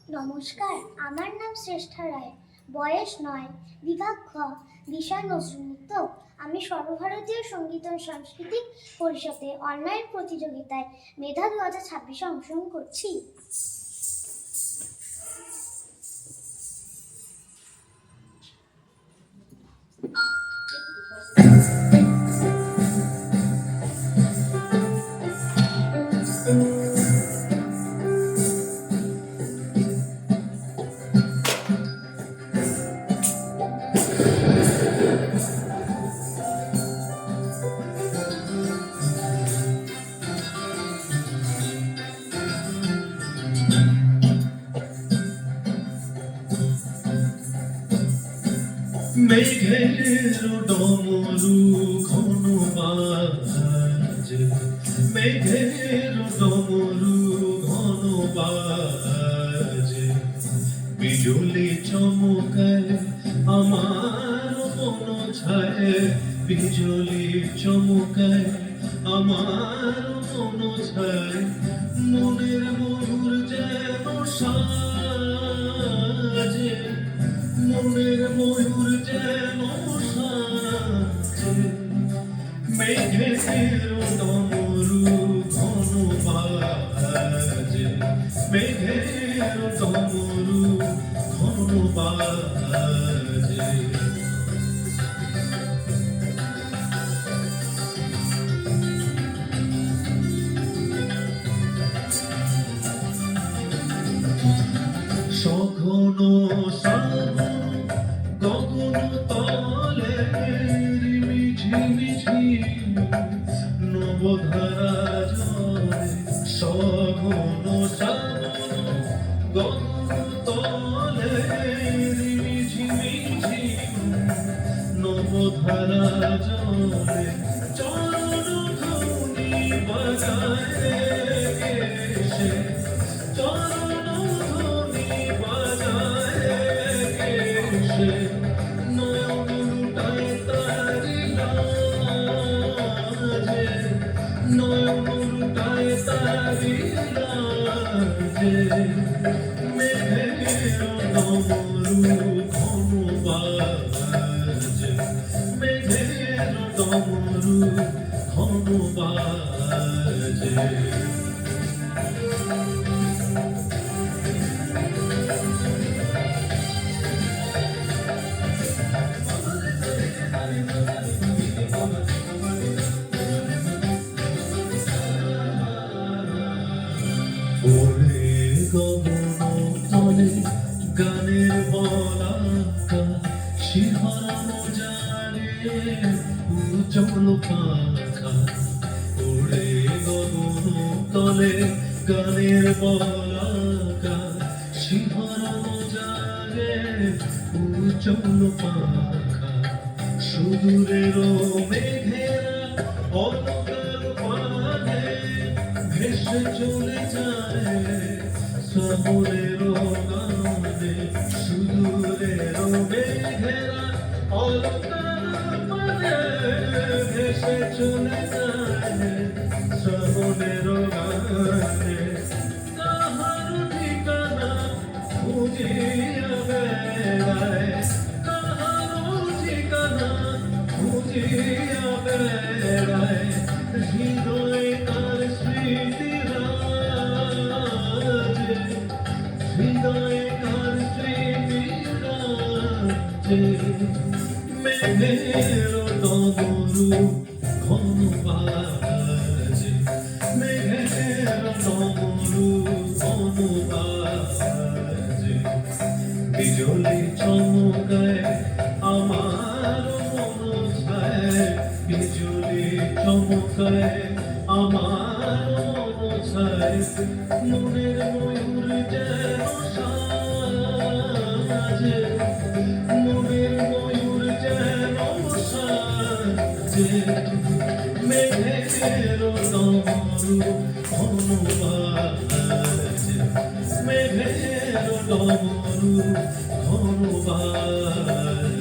নমস্কার, আমার নাম শ্রেষ্ঠা রায়। বয়স ৯, বিভাগ খ, বিষয় নজরুল নৃত্য। আমি সর্বভারতীয় সঙ্গীত ও সাংস্কৃতিক পরিষদে অনলাইন প্রতিযোগিতায় মেধা 2026 অংশগ্রহণ করছি। মেঘের ডমরু ঘন বাজে, মেঘের ডমরু ঘন বাজে, বিজুলি চমকায় আমার মন ছায়, বিজুলি চমকায় আমার মন ছায়, মনের ময়ূর যেন সাজে, মনের ময়ূর যেন সাজে, মেঘের ডমরু ঘন বাজে, মেঘের ডমরু ঘন বাজে। সঘন শ্রাবণ গগন তলে রিমিঝিমিঝি নবধারা জলে, সঘন শ্রাবণ গগন তলে রিমিঝিমিঝি নবধারা জলে, চরণ ধুনি বাজায় এসে, চরণ ধুনি বাজায় এসে, নয়ন লুটায় তারি লাজে, নয়ন লুটায় তারি লাজে, মেঘের ডমরু ঘন বাজে, মেঘের ডমরু ঘন বাজে। ওরে গগন তলে গানের বলাকা, শিহরণ জানে উজ্জ্বল পাখা, ওরে গগন তলে গানের বলাকা, শিহরণ জানে উজ্জ্বল পাখা, সুদূরের মেঘেরা অলকার পানে ভেসে চলে যায় শ্রাবণের গানে, সুদূরের মেঘেরা অলকার পানে ভেসে চলে যায় শ্রাবণের গানে, কাহার ঠিকানা খুঁজিয়া বেড়ায়, কাহার ঠিকানা খুঁজিয়া বেড়ায়, হৃদয় তার স্মৃতি রাজে, হৃদয় তার স্মৃতি রাজে, মেঘের ডমরু ঘন বাজে, মেঘের ডমরু ঘন বাজে, বিজুলি চমকায় আমার মন ছায়, বিজুলি চমকায় আমার মন ছায়, মনের ময়ূর যেন সাজে, মনের ময়ূর যেন সাজে, মেঘের ডমরু ঘন বাজে, মেঘের ডমরু ঘন বাজে।